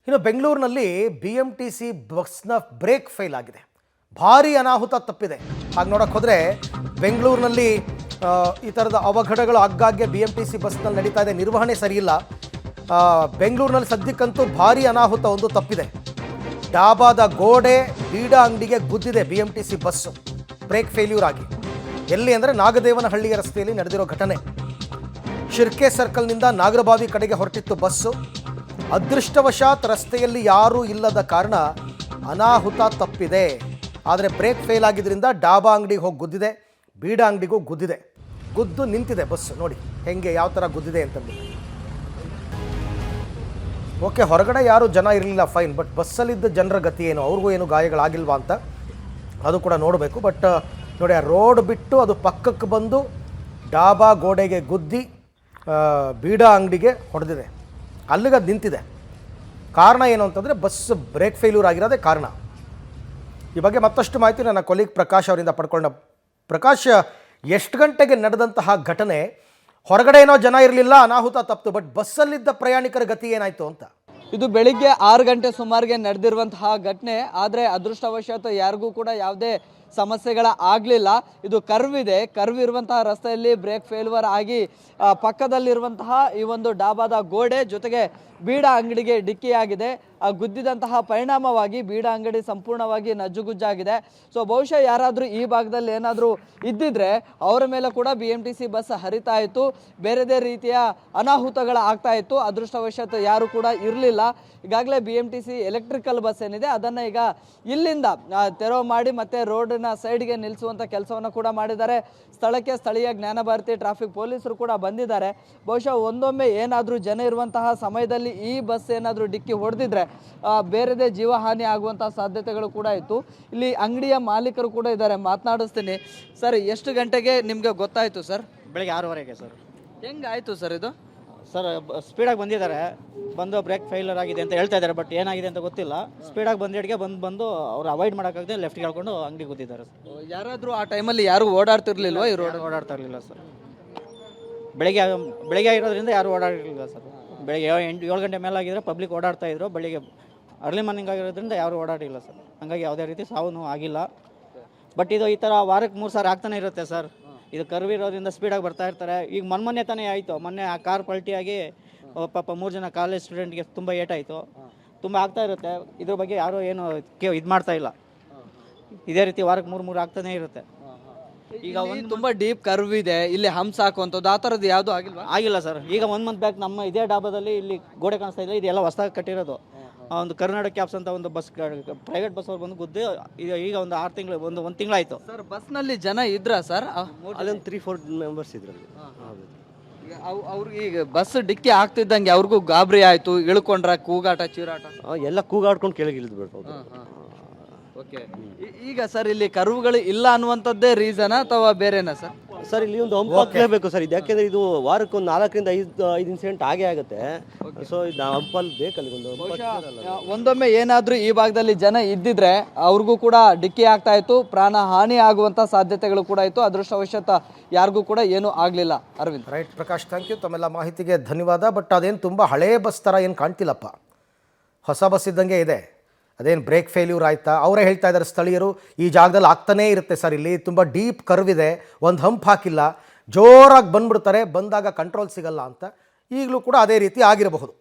ಇನ್ನು ಬೆಂಗಳೂರಿನಲ್ಲಿ BMTC ಬಸ್ನ ಬ್ರೇಕ್ ಫೇಲ್ ಆಗಿದೆ. ಭಾರಿ ಅನಾಹುತ ತಪ್ಪಿದೆ. ಹಾಗೆ ನೋಡಕ್ಕೆ ಹೋದರೆ ಬೆಂಗಳೂರಿನಲ್ಲಿ ಈ ಥರದ ಅವಘಡಗಳು ಆಗಾಗ್ಗೆ BMTC ಬಸ್ನಲ್ಲಿ ನಡೀತಾ ಇದೆ. ನಿರ್ವಹಣೆ ಸರಿಯಿಲ್ಲ. ಬೆಂಗಳೂರಿನಲ್ಲಿ ಸದ್ಯಕ್ಕಂತೂ ಭಾರಿ ಅನಾಹುತ ಒಂದು ತಪ್ಪಿದೆ. ಡಾಬಾದ ಗೋಡೆ ಬೀಡಾ ಅಂಗಡಿಗೆ ಗುದ್ದಿದೆ BMTC ಬಸ್ಸು ಬ್ರೇಕ್ ಫೇಲ್ಯೂರ್ ಆಗಿ. ಎಲ್ಲಿ ಅಂದರೆ ನಾಗದೇವನಹಳ್ಳಿಯ ರಸ್ತೆಯಲ್ಲಿ ನಡೆದಿರೋ ಘಟನೆ. ಶಿರ್ಕೆ ಸರ್ಕಲ್ನಿಂದ ನಾಗರಬಾವಿ ಕಡೆಗೆ ಹೊರಟಿತ್ತು ಬಸ್ಸು. ಅದೃಷ್ಟವಶಾತ್ ರಸ್ತೆಯಲ್ಲಿ ಯಾರೂ ಇಲ್ಲದ ಕಾರಣ ಅನಾಹುತ ತಪ್ಪಿದೆ. ಆದರೆ ಬ್ರೇಕ್ ಫೇಲ್ ಆಗಿದ್ದರಿಂದ ಡಾಬಾ ಅಂಗಡಿಗೆ ಹೋಗಿ ಗುದ್ದಿದೆ, ಬೀಡಾ ಅಂಗಡಿಗೂ ಗುದ್ದಿದೆ. ಗುದ್ದು ನಿಂತಿದೆ ಬಸ್ಸು. ನೋಡಿ ಹೆಂಗೆ ಯಾವ ಥರ ಗುದ್ದಿದೆ ಅಂತಂದ್ಬಿಟ್ಟು. ಓಕೆ, ಹೊರಗಡೆ ಯಾರು ಜನ ಇರಲಿಲ್ಲ, ಫೈನ್. ಬಟ್ ಬಸ್ಸಲ್ಲಿದ್ದ ಜನರ ಗತಿ ಏನು, ಅವ್ರಿಗೂ ಏನು ಗಾಯಗಳಾಗಿಲ್ವಾ ಅಂತ ಅದು ಕೂಡ ನೋಡಬೇಕು. ಬಟ್ ನೋಡಿ, ಆ ರೋಡ್ ಬಿಟ್ಟು ಅದು ಪಕ್ಕಕ್ಕೆ ಬಂದು ಡಾಬಾ ಗೋಡೆಗೆ ಗುದ್ದಿ ಬೀಡಾ ಅಂಗಡಿಗೆ ಹೊಡೆದಿದೆ. ಅಲ್ಲಿಗೆ ಅದು ನಿಂತಿದೆ. ಕಾರಣ ಏನು ಅಂತಂದರೆ ಬಸ್ ಬ್ರೇಕ್ ಫೇಲ್ಯೂರ್ ಆಗಿರೋದೇ ಕಾರಣ. ಈ ಬಗ್ಗೆ ಮತ್ತಷ್ಟು ಮಾಹಿತಿ ನನ್ನ ಕೊಲೀಗ್ ಪ್ರಕಾಶ್ ಅವರಿಂದ ಪಡ್ಕೊಂಡ. ಪ್ರಕಾಶ್, ಎಷ್ಟು ಗಂಟೆಗೆ ನಡೆದಂತಹ ಘಟನೆ? ಹೊರಗಡೆ ಏನೋ ಜನ ಇರಲಿಲ್ಲ, ಅನಾಹುತ ತಪ್ಪಿತು. ಬಟ್ ಬಸ್ಸಲ್ಲಿದ್ದ ಪ್ರಯಾಣಿಕರ ಗತಿ ಏನಾಯಿತು ಅಂತ? ಇದು ಬೆಳಿಗ್ಗೆ 6 ಗಂಟೆ ಸುಮಾರಿಗೆ ನಡೆದಿರುವಂತಹ ಘಟನೆ. ಆದರೆ ಅದೃಷ್ಟವಶಾತ್ ಯಾರಿಗೂ ಕೂಡ ಯಾವುದೇ ಸಮಸ್ಯೆಗಳ ಆಗಲಿಲ್ಲ. ಇದು ಕರ್ವ್ ಇದೆ. ಕರ್ವ್ ಇರುವಂತಹ ರಸ್ತೆಯಲ್ಲಿ ಬ್ರೇಕ್ ಫೇಲ್ಯೂರ್ ಆಗಿ ಪಕ್ಕದಲ್ಲಿರುವಂತಹ ಈ ಒಂದು ಡಾಬಾದ ಗೋಡೆ ಜೊತೆಗೆ ಬೀಡಾ ಅಂಗಡಿಗೆ ಡಿಕ್ಕಿಯಾಗಿದೆ. ಗುದ್ದಿದಂತಹ ಪರಿಣಾಮವಾಗಿ ಬೀಡಾ ಅಂಗಡಿ ಸಂಪೂರ್ಣವಾಗಿ ನಜ್ಜುಗುಜ್ಜಾಗಿದೆ. ಸೊ ಬಹುಶಃ ಯಾರಾದರೂ ಈ ಭಾಗದಲ್ಲಿ ಏನಾದರೂ ಇದ್ದಿದ್ರೆ ಅವರ ಮೇಲೆ ಕೂಡ BMTC ಬಸ್ ಹರಿತಾ ಇತ್ತು. ಬೇರೆದೇ ರೀತಿಯ ಅನಾಹುತಗಳ ಆಗ್ತಾ ಇತ್ತು. ಅದೃಷ್ಟವಶಾತ್ ಯಾರು ಕೂಡ ಇರಲಿಲ್ಲ. ಈಗಾಗಲೇ BMTC ಎಲೆಕ್ಟ್ರಿಕಲ್ ಬಸ್ ಏನಿದೆ ಅದನ್ನು ಈಗ ಇಲ್ಲಿಂದ ತೆರವು ಮಾಡಿ ಮತ್ತೆ ರೋಡಿನ ಸೈಡ್ಗೆ ನಿಲ್ಲಿಸುವಂಥ ಕೆಲಸವನ್ನು ಕೂಡ ಮಾಡಿದ್ದಾರೆ. ಸ್ಥಳಕ್ಕೆ ಸ್ಥಳೀಯ ಜ್ಞಾನಭಾರತಿ ಟ್ರಾಫಿಕ್ ಪೊಲೀಸರು ಕೂಡ ಬಂದಿದ್ದಾರೆ. ಬಹುಶಃ ಒಂದೊಮ್ಮೆ ಏನಾದರೂ ಜನ ಇರುವಂತಹ ಸಮಯದಲ್ಲಿ ಈ ಬಸ್ ಏನಾದರೂ ಡಿಕ್ಕಿ ಹೊಡೆದಿದ್ರೆ ಬೇರೆದೇ ಜೀವಹಾನಿ ಆಗುವಂತಹ ಸಾಧ್ಯತೆಗಳು ಕೂಡ ಇತ್ತು. ಇಲ್ಲಿ ಅಂಗಡಿಯ ಮಾಲೀಕರು ಕೂಡ ಇದ್ದಾರೆ, ಮಾತನಾಡಿಸ್ತೀನಿ. ಸರ್, ಎಷ್ಟು ಗಂಟೆಗೆ ನಿಮಗೆ ಗೊತ್ತಾಯಿತು ಸರ್? ಬೆಳಗ್ಗೆ 6:30 ಸರ್. ಹೆಂಗಾಯಿತು ಸರ್ ಇದು? ಸರ್, ಸ್ಪೀಡಾಗಿ ಬಂದಿದ್ದಾರೆ, ಬಂದು ಬ್ರೇಕ್ ಫೇಲ್ಯೂರ್ ಆಗಿದೆ ಅಂತ ಹೇಳ್ತಾ ಇದ್ದಾರೆ. ಬಟ್ ಏನಾಗಿದೆ ಅಂತ ಗೊತ್ತಿಲ್ಲ. ಸ್ಪೀಡಾಗಿ ಬಂದಿಡ್ಗೆ ಬಂದು ಅವ್ರು ಅವಾಯ್ಡ್ ಮಾಡೋಕ್ಕಾಗದೆ ಲೆಫ್ಟ್ಗೆ ಹೇಳ್ಕೊಂಡು ಅಂಗಡಿ ಗೊತ್ತಿದ್ದಾರೆ ಸರ್. ಯಾರಾದರೂ ಆ ಟೈಮಲ್ಲಿ ಯಾರು ಓಡಾಡ್ತಿರ್ಲಿಲ್ವಾ? ಈ ರೋಡ್ ಓಡಾಡ್ತಾ ಇರಲಿಲ್ಲ ಸರ್. ಬೆಳಿಗ್ಗೆ ಇರೋದ್ರಿಂದ ಯಾರು ಓಡಾಡಿರಲಿಲ್ಲ ಸರ್. ಬೆಳಿಗ್ಗೆ 7 ಗಂಟೆ ಮೇಲೆ ಆಗಿದ್ರೆ ಪಬ್ಲಿಕ್ ಓಡಾಡ್ತಾ ಇದ್ರು. ಬೆಳಿಗ್ಗೆ ಅರ್ಲಿ ಮಾರ್ನಿಂಗ್ ಆಗಿರೋದ್ರಿಂದ ಯಾರು ಓಡಾಡಿಲ್ಲ ಸರ್. ಹಾಗಾಗಿ ಯಾವುದೇ ರೀತಿ ಸಾವು ಆಗಿಲ್ಲ. ಬಟ್ ಇದು ಈ ಥರ ವಾರಕ್ಕೆ 3 ಸಾರಿ ಆಗ್ತಾನೆ ಇರುತ್ತೆ ಸರ್. ಇದು ಕರ್ವ್ ಇರೋದ್ರಿಂದ ಸ್ಪೀಡಾಗಿ ಬರ್ತಾ ಇರ್ತಾರೆ. ಈಗ ಮೊನ್ನೆ ತಾನೇ ಆಯಿತು. ಮೊನ್ನೆ ಆ ಕಾರ್ ಪಲ್ಟಿಯಾಗಿ ಪಾಪ 3 ಜನ ಕಾಲೇಜ್ ಸ್ಟೂಡೆಂಟ್ಗೆ ತುಂಬ ಏಟಾಯಿತು. ತುಂಬ ಆಗ್ತಾ ಇರುತ್ತೆ. ಇದ್ರ ಬಗ್ಗೆ ಯಾರೂ ಏನು ಇದು ಮಾಡ್ತಾ ಇಲ್ಲ. ಇದೇ ರೀತಿ ವಾರಕ್ಕೆ 3 ಆಗ್ತಾನೆ ಇರುತ್ತೆ. ಈಗ ಒಂದು ತುಂಬ ಡೀಪ್ ಕರ್ವ್ ಇದೆ, ಇಲ್ಲಿ ಹಂಪ್ಸ್ ಹಾಕುವಂಥದ್ದು ಆ ಥರದ್ದು ಯಾವುದೂ ಆಗಿಲ್ಲ ಸರ್. ಈಗ 1 ಮಂತ್ ಬ್ಯಾಕ್ ನಮ್ಮ ಇದೇ ಡಾಬಾದಲ್ಲಿ ಇಲ್ಲಿ ಗೋಡೆ ಕಾಣಿಸ್ತಾ ಇದೆ. ಇದೆಲ್ಲ ಹೊಸದಾಗಿ ಕಟ್ಟಿರೋದು. ಒಂದು ಕರ್ನಾಟಕ ಕ್ಯಾಬ್ಸ್ ಅಂತ ಒಂದು ಬಸ್, ಪ್ರೈವೇಟ್ ಬಸ್ ಅವ್ರು ಬಂದು ಗುದ್ದು ಈಗ ಒಂದು 6 ತಿಂಗಳು ಒಂದು ತಿಂಗಳಾಯಿತು ಸರ್. ಬಸ್ನಲ್ಲಿ ಜನ ಇದ್ರಾ ಸರ್? ಅಲ್ಲೊಂದು 3-4 ಮೆಂಬರ್ಸ್ ಇದ್ರಲ್ಲಿ. ಅವ್ರಿಗೆ ಈಗ ಬಸ್ ಡಿಕ್ಕಿ ಆಗ್ತಿದ್ದಂಗೆ ಅವ್ರಿಗೂ ಗಾಬರಿ ಆಯಿತು, ಇಳ್ಕೊಂಡ್ರ ಕೂಗಾಟ ಚೀರಾಟ ಎಲ್ಲ ಕೂಗಾಡ್ಕೊಂಡು ಕೆಳಗೆ ಇಳಿದ್ಬಿಟ್ಟು. ಓಕೆ, ಈಗ ಸರ್ ಇಲ್ಲಿ ಕರ್ವ್ಗಳು ಇಲ್ಲ ಅನ್ನುವಂಥದ್ದೇ ರೀಸನ್ ಅಥವಾ ಬೇರೆನಾ ಸರ್? ಸರ್, ಇಲ್ಲಿ ಒಂದು ಹಂಪ್ ಹಾಕಲೇಬೇಕು ಸರ್. ಇದು ಯಾಕೆಂದ್ರೆ ಇದು ವಾರಕ್ಕೆ ಒಂದು 4ರಿಂದ 5 ಇನ್ಸಿಡೆಂಟ್ ಆಗೇ ಆಗುತ್ತೆ. ಸೊ ಇದು ಹಂಪಲ್ಲಿ ಬೇಕಲ್ಲಿ ಒಂದೊಮ್ಮೆ ಏನಾದರೂ ಈ ಭಾಗದಲ್ಲಿ ಜನ ಇದ್ದಿದ್ರೆ ಅವ್ರಿಗೂ ಕೂಡ ಡಿಕ್ಕಿ ಆಗ್ತಾ ಇತ್ತು, ಪ್ರಾಣ ಹಾನಿ ಆಗುವಂಥ ಸಾಧ್ಯತೆಗಳು ಕೂಡ ಇತ್ತು. ಅದೃಷ್ಟವಶಾತ್ ಯಾರಿಗೂ ಕೂಡ ಏನೂ ಆಗಲಿಲ್ಲ. Arvind. Right Prakash, thank you. ತಮ್ಮೆಲ್ಲ ಮಾಹಿತಿಗೆ ಧನ್ಯವಾದ. ಬಟ್ ಅದೇನು ತುಂಬ ಹಳೇ ಬಸ್ ಥರ ಏನು ಕಾಣ್ತಿಲ್ಲಪ್ಪ, ಹೊಸ ಬಸ್ ಇದ್ದಂಗೆ ಇದೆ. ಅದೇನು ಬ್ರೇಕ್ ಫೇಲ್ಯೂರ್ ಆಯಿತಾ? ಅವರೇ ಹೇಳ್ತಾ ಇದ್ದಾರೆ ಸ್ಥಳೀಯರು, ಈ ಜಾಗದಲ್ಲಿ ಆಗ್ತಾನೇ ಇರುತ್ತೆ ಸರ್. ಇಲ್ಲಿ ತುಂಬ ಡೀಪ್ ಕರ್ವ್ ಇದೆ, ಒಂದು ಹಂಪ್ ಹಾಕಿಲ್ಲ, ಜೋರಾಗಿ ಬಂದ್ಬಿಡ್ತಾರೆ, ಬಂದಾಗ ಕಂಟ್ರೋಲ್ ಸಿಗಲ್ಲ ಅಂತ. ಈಗಲೂ ಕೂಡ ಅದೇ ರೀತಿ ಆಗಿರಬಹುದು.